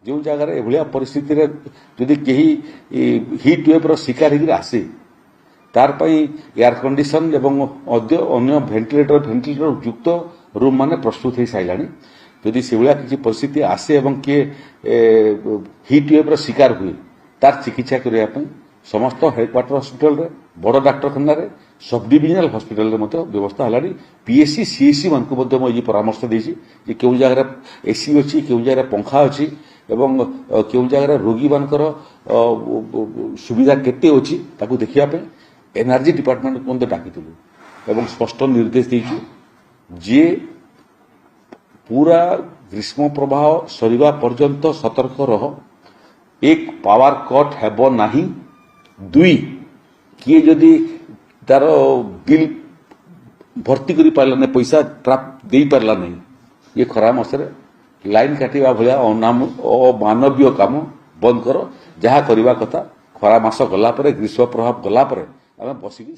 जो जगार एभलिया परिस्थिति रे जदि केही हिट वेव शिकार होकर आसे तार पई एयर कंडीशन एवं अन्य भेंटिलेटर युक्त रूम माने प्रस्तुत हो साराणी जदि से भाया किसी परिस्थिति आसे एवं किए हिट वेव शिकार हुए तार चिकित्सा करने समस्त हेडक्वार्टर हॉस्पिटल रे बड़ डाक्तरखाना रे सब डिविजनल हॉस्पिटल रे मते व्यवस्था हलानी पीएससी सीएससी मान को मते ये परामर्श देछि जे केउ जगह एसी अछि केउ जगह पंखा अछि एवं केउ जगह रोगी मानकर सुविधा केते अछि ताकू देखिया पे एनर्जी डिपार्टमेंट को डाकिथिलु एवं स्पष्ट निर्देश देछि जे पूरा ग्रीष्म प्रवाह सरीवा पर्यंत सतर्क रह एक पावर कट हेबो नाही दुई किए जदि तार बिल भर्ती करी पारला नहीं पैसा प्राप्त दे पारला नहीं ये खरा मसरे लाइन काटिबा भलिया अमानवीय काम बंद कर जहाँ करवा कथा खरा मास गला परे ग्रीष्म प्रभाव गला परे आमे बसिकी